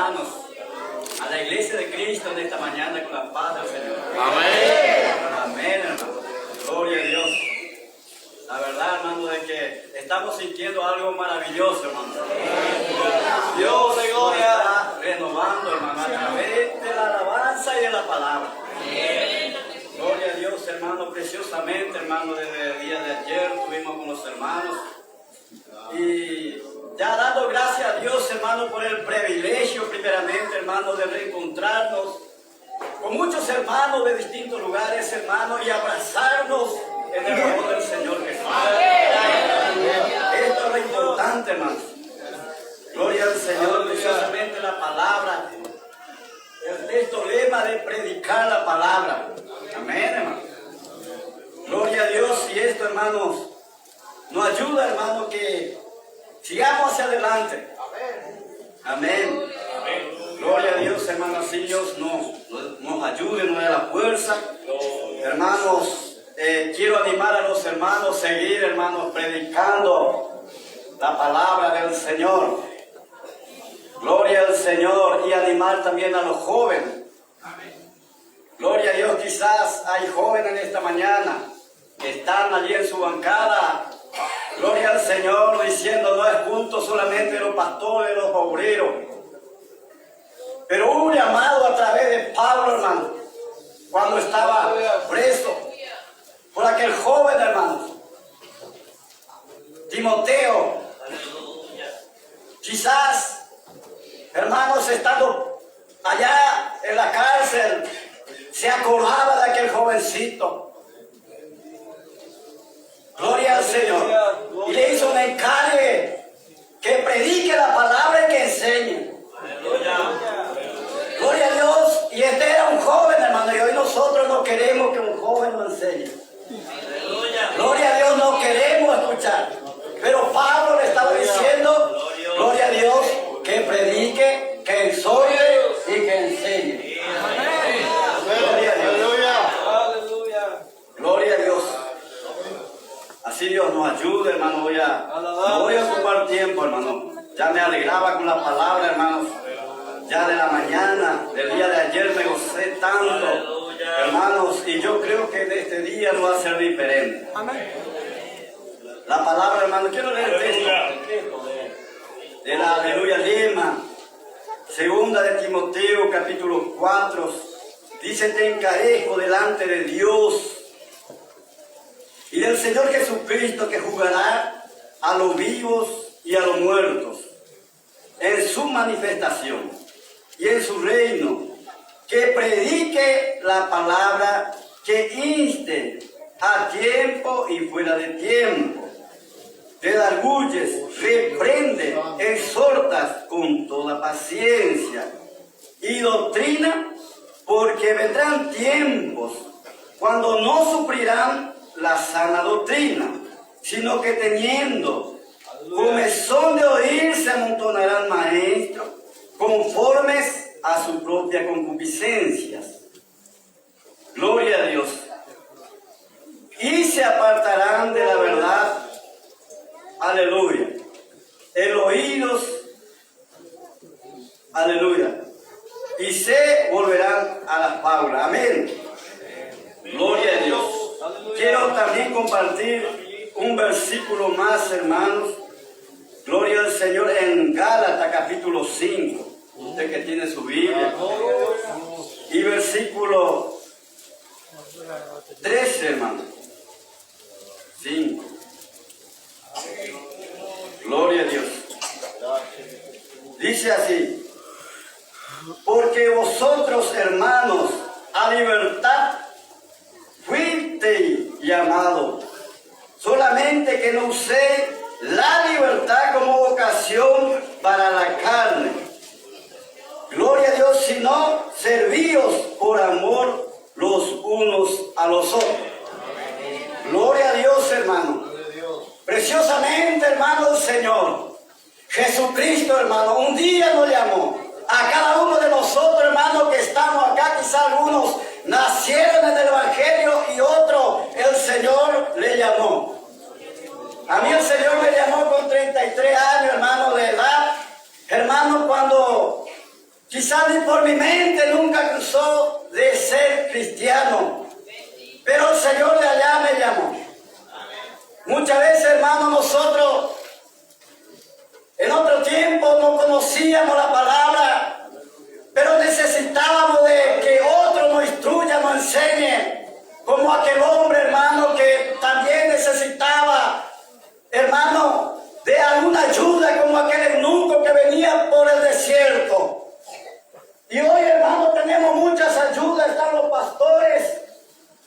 hermanos, a la iglesia de Cristo en esta mañana con la paz del Señor. Amén. Amén, hermano. Gloria a Dios. La verdad, hermano, de que estamos sintiendo algo maravilloso, hermano. Dios de gloria está renovando, hermano, a través de la alabanza y de la palabra. Gloria a Dios, hermano, preciosamente, hermano, desde el día de ayer estuvimos con los hermanos. Y ya dando gracias a Dios, hermano, por el privilegio, primeramente, hermano, de reencontrarnos con muchos hermanos de distintos lugares, hermano, y abrazarnos en el amor del Señor Jesús. Esto es lo importante, hermano. Gloria al Señor, preciosamente la palabra. El texto lema de predicar la palabra. Amén, hermano. Gloria a Dios, y esto, hermanos, nos ayuda, hermano, que sigamos hacia adelante. Amén. Gloria a Dios, hermanos, así Dios nos ayude, nos dé la fuerza. Hermanos, quiero animar a los hermanos a seguir, hermanos, predicando la palabra del Señor. Gloria al Señor, y animar también a los jóvenes. Gloria a Dios, quizás hay jóvenes en esta mañana que están allí en su bancada. Gloria al Señor, diciendo: no es punto solamente de los pastores, de los obreros. Pero hubo un llamado a través de Pablo, hermano, cuando estaba preso, por aquel joven, hermano, Timoteo. Quizás, hermanos, estando allá en la cárcel, se acordaba de aquel jovencito. Gloria al Señor. Y le hizo un encargue que predique la palabra y que enseñe. Gloria a Dios. Y este era un joven, hermano, y hoy nosotros no queremos que un joven nos enseñe. Gloria a Dios, no queremos escuchar. Pero Pablo le estaba diciendo, gloria a Dios, que predique, que exhorte y que enseñe. Gloria a Dios. Gloria a Dios. Así Dios nos ayude, hermano. No voy a ocupar tiempo, hermano. Ya me alegraba con la palabra, hermanos. Ya de la mañana, del día de ayer me gocé tanto, hermanos. Y yo creo que de este día no va a ser diferente. La palabra, hermano, quiero leer el texto de la Aleluya Lema, segunda de Timoteo, capítulo 4. Dice: te encarezco delante de Dios y del Señor Jesucristo, que juzgará a los vivos y a los muertos en su manifestación y en su reino, que predique la palabra, que inste a tiempo y fuera de tiempo, redarguyes, reprende, exhortas con toda paciencia y doctrina, porque vendrán tiempos cuando no sufrirán la sana doctrina, sino que teniendo comezón de oír se amontonarán maestros conformes a sus propias concupiscencias. Gloria a Dios. Y se apartarán de la verdad. Aleluya. El oídos. Aleluya. Y se volverán a las fábulas. Amén. Gloria a Dios. Quiero también compartir un versículo más, hermanos. Gloria al Señor, en Gálatas capítulo 5. Usted que tiene su Biblia. Y versículo 13, hermano. 5. Gloria a Dios. Dice así: porque vosotros, hermanos, a libertad fuisteis llamados, solamente que no uséis la libertad como vocación para la carne. Gloria a Dios, sino servíos por amor los unos a los otros. Gloria a Dios, hermano. Preciosamente, hermano del Señor Jesucristo, hermano, un día nos llamó a cada uno de nosotros, hermano, que estamos acá. Quizá algunos nacieron en el Evangelio y otros el Señor le llamó. A mí el Señor me llamó con 33 años, hermano, de edad. Hermano, cuando Quizás ni por mi mente nunca cruzó de ser cristiano, pero el Señor de allá me llamó. Muchas veces, hermanos, nosotros en otro tiempo no conocíamos la palabra, pero necesitábamos de que otro nos instruya, nos enseñe, como aquel hombre, hermano, que también necesitaba, hermano, de alguna ayuda, como aquel eunuco que venía por el desierto. Y hoy, hermano, tenemos muchas ayudas, están los pastores,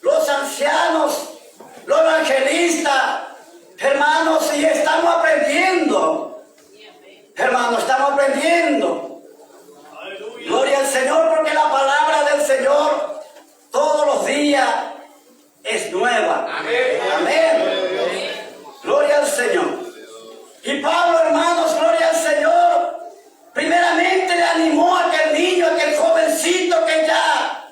los ancianos, los evangelistas, hermanos, y estamos aprendiendo. Hermanos, estamos aprendiendo. Gloria al Señor, porque la palabra del Señor todos los días es nueva. Amén. Amén. Gloria al Señor. Y Pablo, hermanos, gloria al Señor, primeramente le animó a aquel niño, a aquel jovencito que ya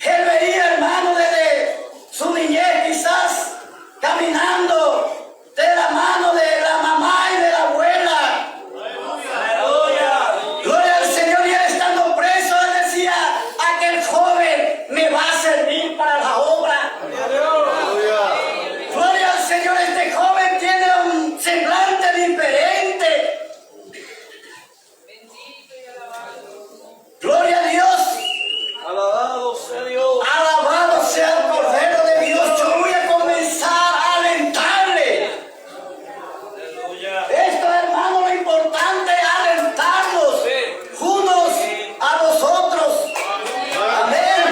él veía, hermano, desde su niñez quizás caminando de la mano de la mamá y de la abuela. Aleluya. Gloria al Señor. Y él estando preso, él decía, aquel joven me va a servir para la obra. Aleluya. Gloria al Señor. Este joven tiene un semblante diferente. Gloria a Dios. Alabado sea Dios. Alabado sea el Cordero de Dios. Yo voy a comenzar a alentarle. Aleluya. Esto, hermano, lo importante es alentarnos unos a los otros. Amén.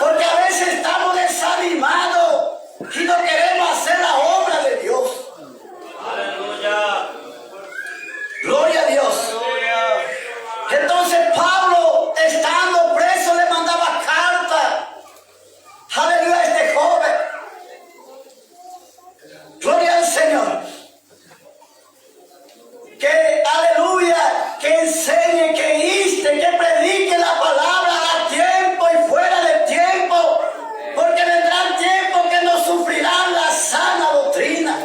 Porque a veces estamos desanimados y no queremos hacer la obra de Dios. Aleluya. Gloria a Dios. Entonces Pablo, estando preso, le mandaba carta, aleluya, a este joven. Gloria al Señor. Que, aleluya, que enseñe, que inste, que predique la palabra a tiempo y fuera de tiempo, porque vendrán tiempos que no sufrirán la sana doctrina.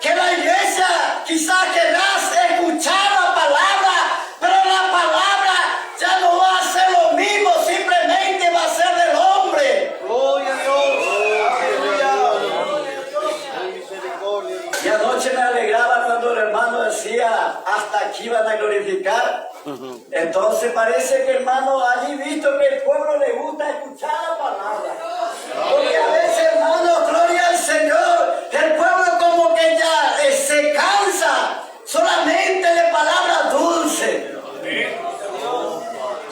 Que la iglesia quizás querrás escuchar la palabra, pero la palabra ya no va a ser lo mismo, simplemente va a ser del hombre. Gloria a Dios. Y anoche me alegraba cuando el hermano decía, hasta aquí van a glorificar. Entonces parece que, hermano, allí visto que el pueblo le gusta escuchar la palabra. Porque a veces, hermano, gloria al Señor, el pueblo como que ya se cansa solamente de palabras dulces.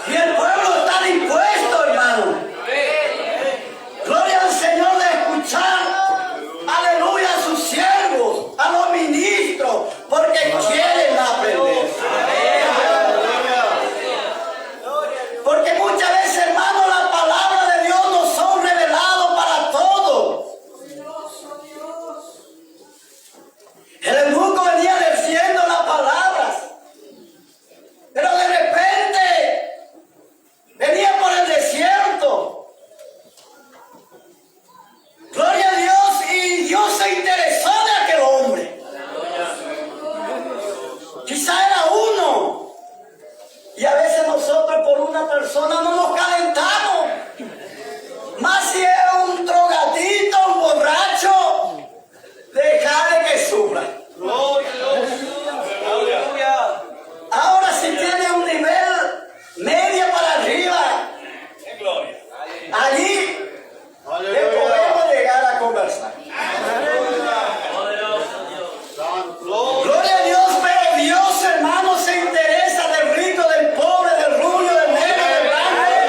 Y el pueblo está dispuesto, hermano. Gloria al Señor, de escuchar, aleluya, a sus siervos, a los ministros, porque quieren aprender. Porque muchas veces, hermano, la palabra de Dios no son revelados para todos. El eunuco venía diciendo las palabras, pero de repente venía por el desierto. Gloria a Dios, y Dios se interesó de aquel hombre. Quizá era uno. Y a veces nosotros por una persona no nos calentamos. Más si es un drogadito, un borracho, dejarle que sufra. Aleluya. Ahora si tiene un nivel media para arriba, allí le podemos llegar a conversar. Gloria a Dios, pero Dios, hermano, se interesa del rico, del pobre, del rubio, del negro, del blanco, del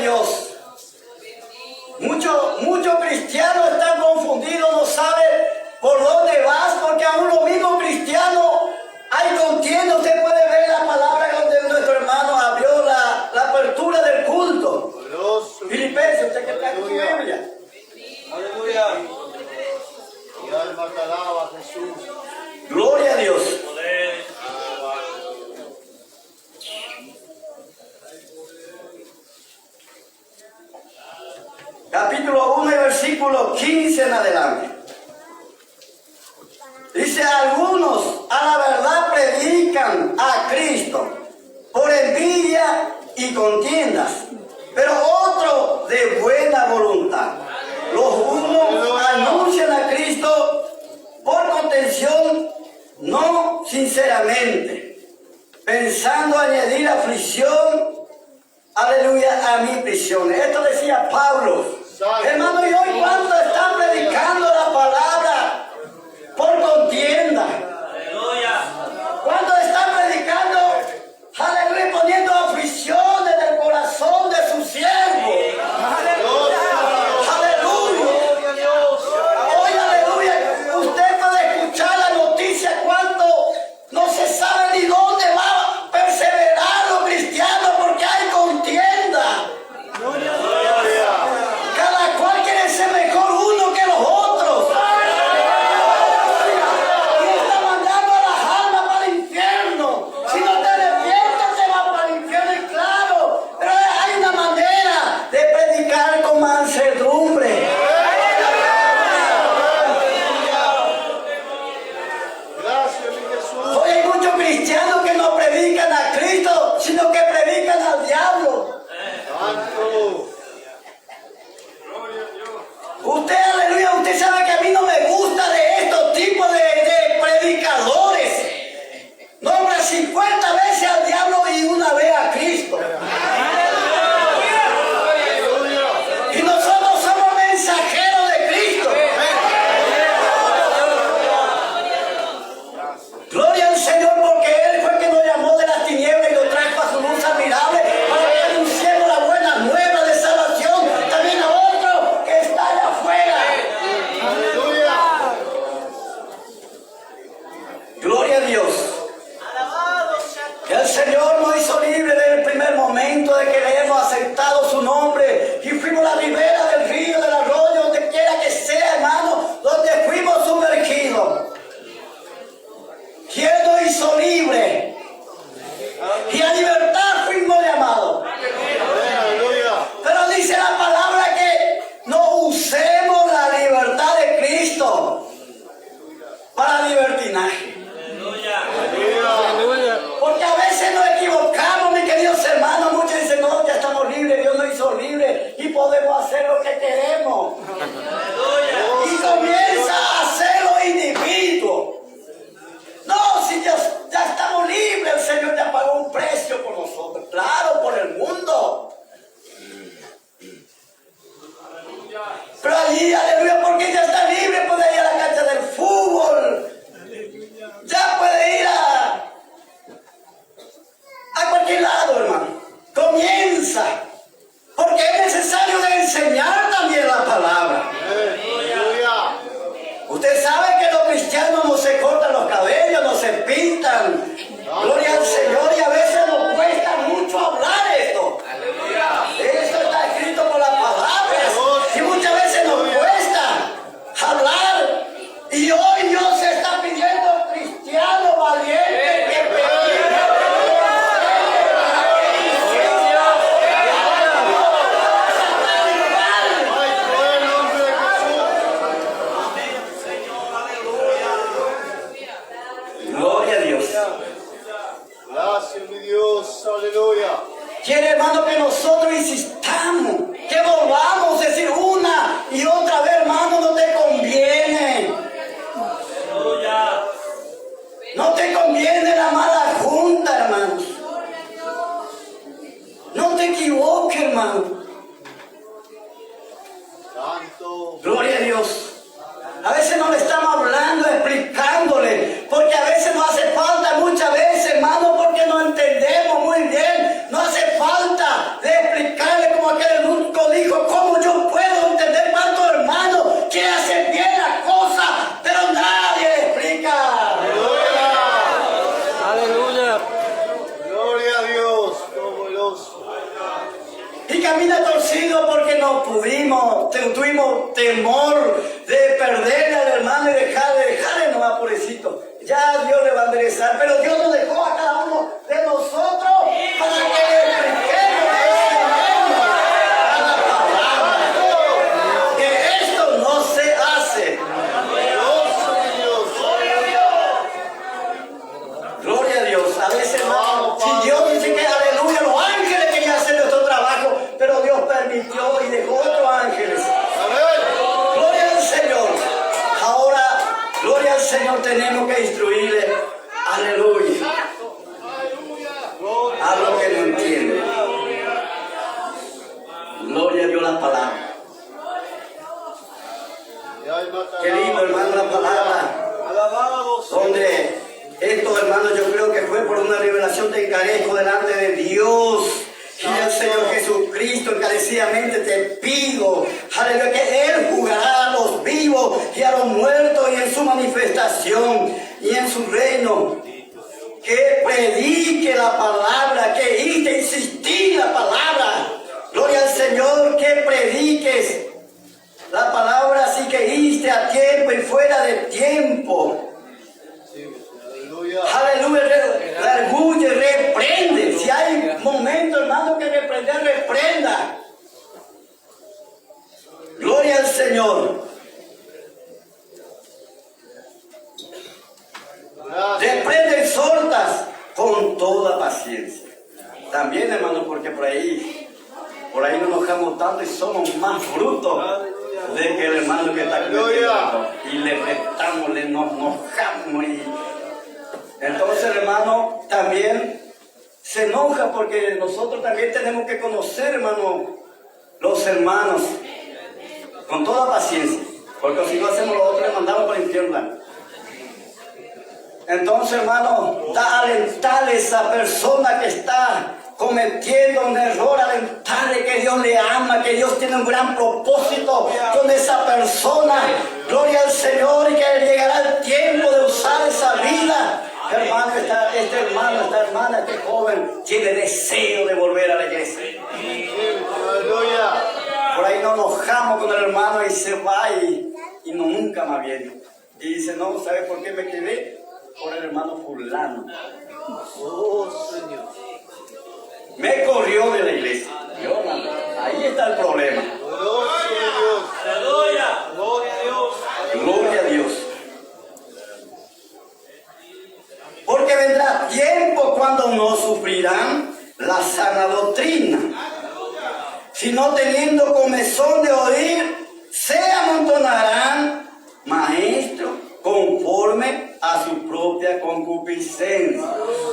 Dios. Muchos cristianos están confundidos, no saben por dónde vas, porque aún los mismos cristianos hay contienda. Usted puede ver la palabra donde nuestro hermano abrió la apertura del culto. Filipenses, usted que está en su Biblia. Aleluya. Mi alma te alaba, Jesús. Gloria a Dios. Capítulo 1 y versículo 15 en adelante. Dice, algunos a la verdad predican a Cristo por envidia y contiendas, pero otros de buena voluntad. Los unos anuncian a Cristo por contención, no sinceramente, pensando añadir aflicción, aleluya, a mi prisión. Esto decía Pablo. Hermano, y hoy cuánto están predicando la palabra por contienda. ¿Cuánto están predicando, aleluya, poniendo aflicciones en el corazón de su siervo? Aleluya. Hoy, aleluya, usted puede escuchar la noticia cuánto no se sabe ni dónde va a perseverar los cristianos porque hay contienda. Cada cual quiere ser mejor uno que los otros. Y está mandando a las almas para el infierno. Si no te arrepientes, te vas para el infierno, y claro. Pero hay una manera de predicar con mansedumbre. Gracias, mi Jesús. Hoy hay muchos cristianos que no predican a Cristo, sino que predican al diablo. Santo. Usted, aleluya, usted sabe que a mí no me gusta de estos tipos de predicadores. Nombra 50 veces al diablo y una vez a Cristo. Y nosotros somos mensajeros de Cristo. Gloria al Señor, porque Él fue el que nos llamó de las tinieblas y nos trajo a su luz admirable para que anunciemos la buena nueva de salvación también a otro que está allá afuera. Aleluya. Gloria a Dios. Que el Señor nos hizo libre desde el primer momento de que le hemos aceptado su nombre y fuimos a la ribera del río, del arroyo, donde quiera que sea, hermano, donde fuimos sumergidos. Y Él nos hizo libre y a libertad fuimos llamados. Aleluya. Pero dice la palabra que no usemos la libertad de Cristo para libertinaje. Porque a veces nos equivocamos, mis queridos hermanos. Muchos dicen, no, ya estamos libres, Dios nos hizo libres y podemos hacer lo que queremos. Y comienza a hacer los individuos. No, si ya estamos libres, el Señor ya pagó un precio por nosotros. Claro, por el mundo. Pero allí, aleluya, porque ya está libre, puede ir a la cancha del fútbol. Ya puede ir a cualquier lado, hermano. Comienza. Porque es necesario de enseñar también la palabra. Aleluya. Usted sabe que los cristianos no se cortan los cabellos, no se pintan. Gloria al Señor, y a veces nos cuesta mucho hablar esto. Esto está escrito por la palabra. Y muchas veces nos cuesta. no tuvimos temor de perderle al hermano y dejarle nomás, pobrecito. Ya Dios le va a enderezar, pero Dios nos dejó a cada uno de nosotros para que le expliquemos a la palabra que esto no se hace. Gloria a Dios. A veces, hermano, si Dios dice que aleluya, los ángeles querían hacer nuestro trabajo, pero Dios permitió y dejó otros ángeles. Gloria al Señor. Ahora, gloria al Señor, tenemos que instruirle, aleluya, a lo que no entiende. Gloria a Dios la palabra. Qué lindo, hermano, la palabra. Donde esto, hermano, yo creo que fue por una revelación, te encarezco delante de Dios y del Señor Jesucristo. Encarecidamente te pido, aleluya, que Él juzgará a los vivos y a los muertos, y en su manifestación y en su reino. Que predique la palabra, que insistir la palabra. Gloria al Señor, que prediques la palabra, así que inste a tiempo y fuera de tiempo. Aleluya, redarguye, reprende. Si hay momentos, hermano, que reprender, reprenda. Gloria al Señor. Reprende, exhortas con toda paciencia. También, hermano, porque por ahí nos enojamos tanto y somos más brutos de que el hermano que está aquí. Y le retamos, le nos enojamos y entonces el hermano también se enoja, porque nosotros también tenemos que conocer, hermano, los hermanos con toda paciencia, porque si no hacemos lo otro le mandamos por el infierno. Entonces, hermano, alentarle a esa persona que está cometiendo un error, alentarle que Dios le ama, que Dios tiene un gran propósito con esa persona. Gloria al Señor, y que llegará el tiempo de usar esa vida. Hermano, este hermano, esta hermana, este joven tiene deseo de volver a la iglesia. Por ahí nos enojamos con el hermano y se va y nunca más viene. Y dice, no, ¿sabe por qué me quedé? Por el hermano fulano. Oh, Señor. Me corrió de la iglesia. Ahí está el problema. Gloria a Dios. Porque vendrá tiempo cuando no sufrirán la sana doctrina, sino teniendo comezón de oír, se amontonarán maestros conforme a su propia concupiscencia,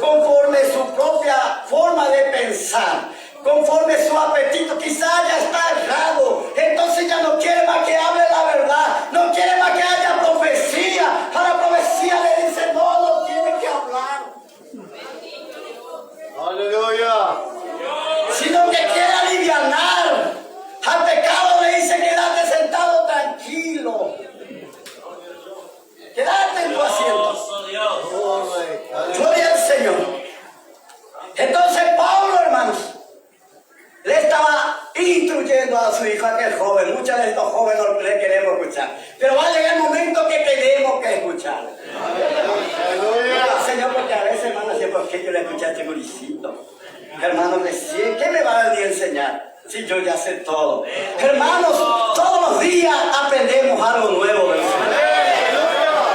conforme a su propia forma de pensar, conforme a su apetito. Quizás ya está errado, entonces ya no quiere más que hable la verdad, no quiere más que haya profecía. A la profecía le dice, no tiene que hablar. Aleluya. Sino que quiere alivianar. Al pecado le dice, quédate sentado tranquilo. Quédate en tu asiento. Gloria al Señor. Entonces Pablo, hermanos, le estaba instruyendo a su hijo, a aquel joven. Muchos de estos jóvenes no le queremos escuchar, pero va a llegar el momento que tenemos que escuchar. Señor, porque a veces, hermano, siempre es que yo le escuché a este gurisito. Hermano, recién, ¿qué me va a venir a enseñar? Si yo ya sé todo. Hermanos, todos los días aprendemos algo nuevo, ¿verdad?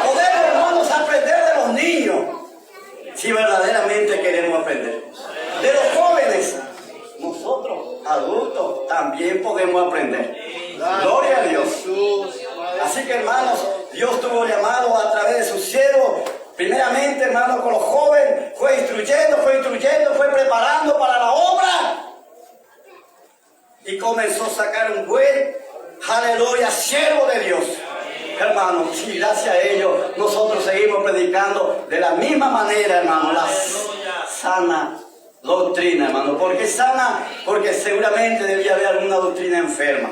Podemos, hermanos, aprender de los niños, si verdaderamente queremos aprender. De los jóvenes, nosotros, adultos, también podemos aprender. Gloria a Dios. Así que, hermanos, Dios tuvo llamado a través de su siervo. Primeramente, hermano, con los jóvenes, fue instruyendo, fue preparando para la obra. Y comenzó a sacar un buen, aleluya, siervo de Dios. Hermanos, y gracias a ellos, nosotros seguimos predicando de la misma manera, hermano, la sana doctrina, hermano. ¿Por qué sana? Porque seguramente debía haber alguna doctrina enferma.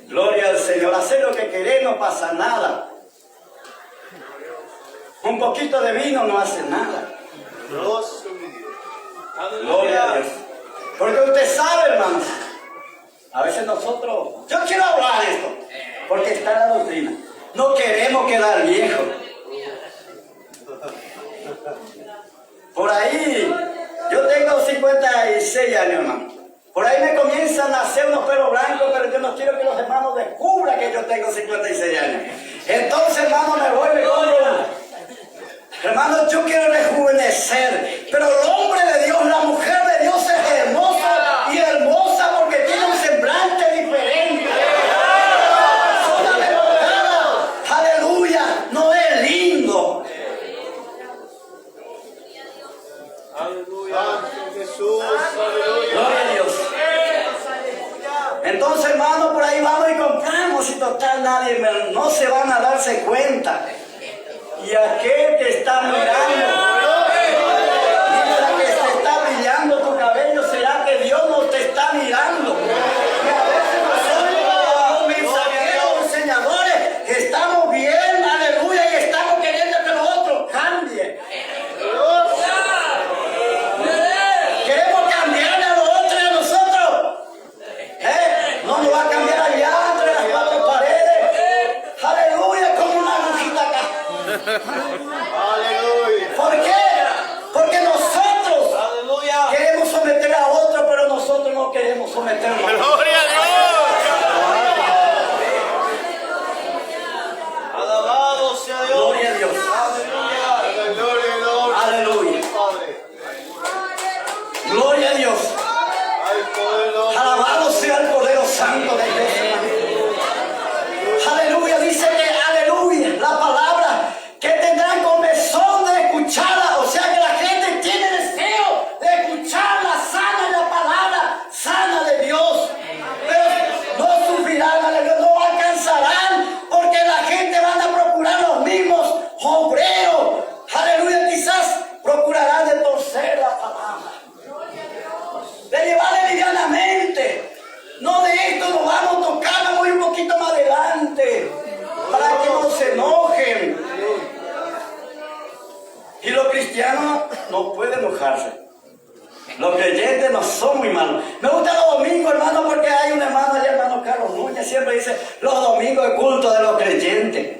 Gloria al Señor. Hacer lo que queremos no pasa nada. Un poquito de vino no hace nada. Gloria a Dios. Porque usted sabe, hermanos, A veces nosotros, yo quiero hablar de esto, porque está en la doctrina. No queremos quedar viejos. Por ahí, yo tengo 56 años, hermano. Por ahí me comienzan a hacer unos pelos blancos, pero yo no quiero que los hermanos descubran que yo tengo 56 años. Entonces, hermano, me compro uno. Hermano, yo quiero rejuvenecer, pero el hombre de Dios, la mujer de Dios es hermosa y hermosa porque tiene un semblante diferente. Son aleluya, aleluya, no es lindo. Aleluya. Jesús. Aleluya. Gloria a Dios. Entonces, hermano, por ahí vamos y compramos y total nadie, no se van a darse cuenta. Y aquel que está mirando, mientras que se está brillando tu cabello, será que Dios no te está mirando. Y a veces nosotros, como mensajeros, enseñadores, estamos bien, aleluya, y estamos queriendo que los otros cambien. Queremos cambiarle a los otros y a nosotros. No nos va a cambiar allá entre las cuatro paredes. Aleluya, como una agujita acá. Aleluya. ¿Por qué? Porque nosotros Aleluya. queremos someter a otro, pero nosotros no queremos someternos. Gloria a Dios. Alabado sea Dios. Gloria a Dios. Aleluya. Gloria a Dios. Aleluya. Padre. Gloria a Dios. Ay, poder, Alabado sea el Cordero Santo de Dios, hermano. Aleluya. Dice que, aleluya, la palabra que tendrán comezón de escucharla. O sea que la gente tiene deseo de escuchar la sana y la palabra sana de Dios. Pero no sufrirán, aleluya, no alcanzarán, porque la gente van a procurar los mismos obreros. Aleluya, quizás procurarán de torcer la palabra, de llevarle livianamente. No, de esto nos vamos a tocar, vamos a ir un poquito más adelante, para que no se enojen. Y los cristianos no pueden enojarse. Los creyentes no son muy malos. Me gustan los domingos, hermano, porque hay un hermano allá, hermano Carlos Núñez, siempre dice, los domingos es culto de los creyentes.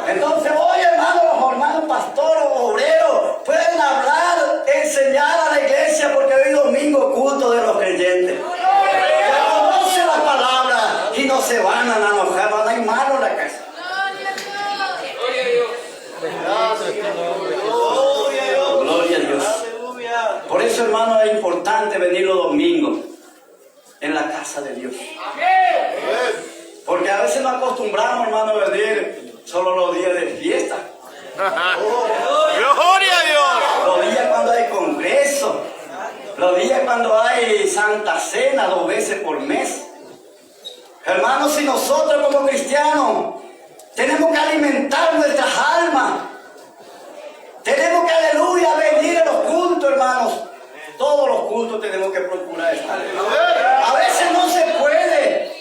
Entonces, hoy, hermano, los hermanos pastores, obreros, pueden hablar, enseñar a la iglesia, porque hoy domingo es culto de los creyentes. Que conocen la palabra y no se van a enojar, van a ir malo en la casa. Gloria a Dios. Aleluya. Por eso, hermano, es importante venir los domingos en la casa de Dios. Porque a veces nos acostumbramos, hermano, a venir solo los días de fiesta. Gloria a Dios. Los días cuando hay congreso. Los días cuando hay Santa Cena 2 veces por mes. Hermanos, si nosotros como cristianos tenemos que alimentar nuestras almas, tenemos que, aleluya, venir a los cultos, hermanos. Todos los cultos tenemos que procurar estar. A veces no se puede,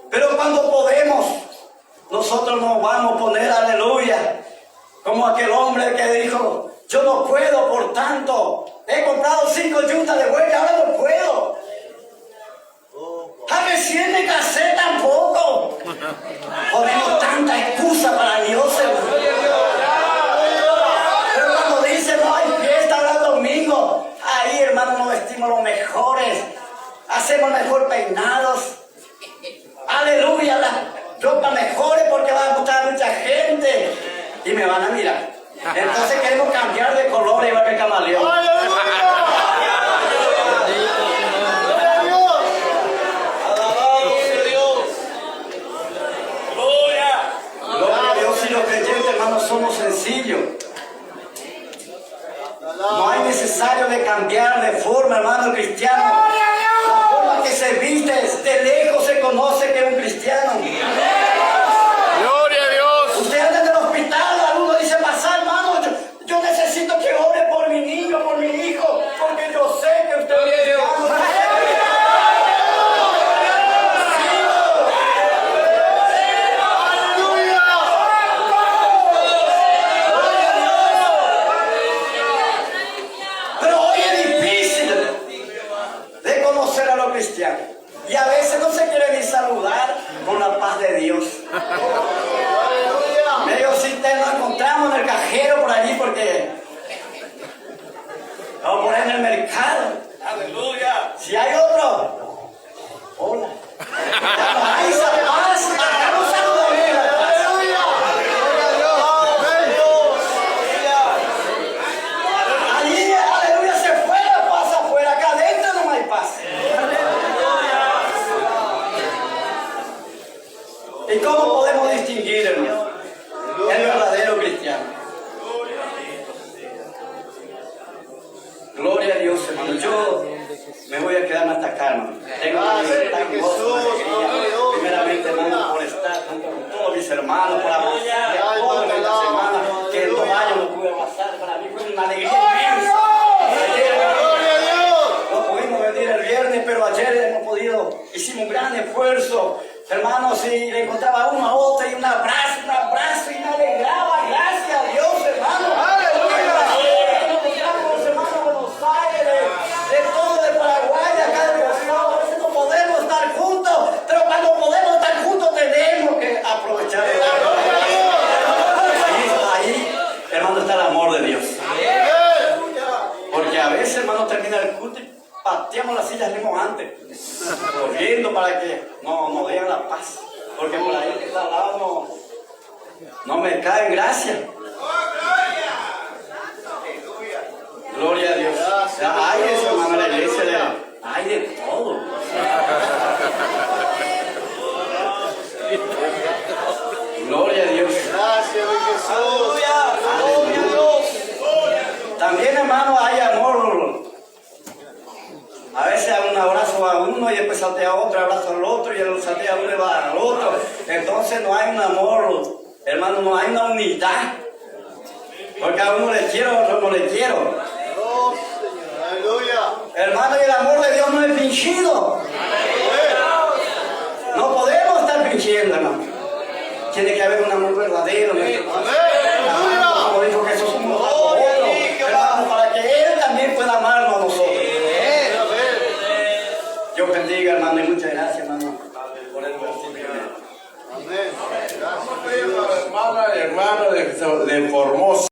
pero cuando podemos, nosotros nos vamos a poner, aleluya, como aquel hombre que dijo, yo no puedo, por tanto, he comprado 5 yuntas de buey, ahora no puedo. A recién me casé tampoco. Ponemos tanta excusa para Dios, hermano. Pero cuando dice no hay fiesta, ahora es domingo, ahí, hermano, nos vestimos los mejores, hacemos mejor peinados. Aleluya, las ropas mejores porque va a gustar mucha gente y me van a mirar. Entonces queremos cambiar de color y va a ver camaleón. Alabado sea Dios. Gloria. Gloria a Dios, y los creyentes, hermanos, somos sencillos. No hay necesario de cambiar de forma, hermano cristiano. La forma que se viste, de lejos se conoce que es un cristiano. Gloria a Dios. Usted anda en el hospital, alguno dice, pasar, hermano, yo necesito que ore por mi niño, por mi hijo, porque yo sé que usted es cristiano. Pero hoy es difícil. con la paz de Dios. Aleluya. Medio si te lo encontramos en el cajero por allí porque vamos a poner en el mercado. Aleluya. Si hay otro, hola. Ahí esa paz, hagamos saludo a mí, la paz. Aleluya. Allí, aleluya, se fue la paz afuera, acá adentro no hay paz. ¿Y cómo podemos distinguir, hermano, el verdadero cristiano? Gloria a Dios, hermano. Yo me voy a quedar hasta acá, hermano. Tengo una libertad gozosa, primeramente, hermano, por estar junto con todos mis hermanos, por abrazar a todos en esta semana, que en 2 años no pude abrazar. Para mí fue una alegría inmensa. Gloria a Dios. No pudimos venir el viernes, pero ayer hemos podido, hicimos un gran esfuerzo, hermanos, y le encontraba uno a otro y un abrazo, y me alegraba, gracias a Dios, hermano. Aleluya. Nos encontramos los hermanos de Buenos Aires, de todo de Paraguay, de acá de Brasil. A veces no podemos estar juntos, pero cuando podemos estar juntos tenemos que aprovechar. Ahí, hermano, está el amor de Dios. Porque a veces, hermano, termina el culto y pateamos las sillas mismo antes, corriendo para que nos den la paz. Porque por ahí que está al lado no me cae en gracia. Gloria a Dios. Hay de eso, hermano, en la iglesia, hay de todo. Gloria a Dios. Gracias, mi Jesús. Gloria a Dios. También, hermano, hay amor. A veces un abrazo a uno y después saltea otro, abrazo al otro y el saltea a uno y va al otro. Entonces no hay un amor, hermano, no hay una unidad. Porque a uno le quiero, a otro no le quiero. Oh, Señor. Aleluya. Hermano, y el amor de Dios no es fingido. No podemos estar fingiendo, hermano. Tiene que haber un amor verdadero. Como dijo Jesús, somos unos a otros, hermano, para que Él también pueda amarnos a nosotros. Dios bendiga, hermano, y muchas gracias, hermano, por el versículo. Amén. Gracias. Hermana y hermano de Formosa.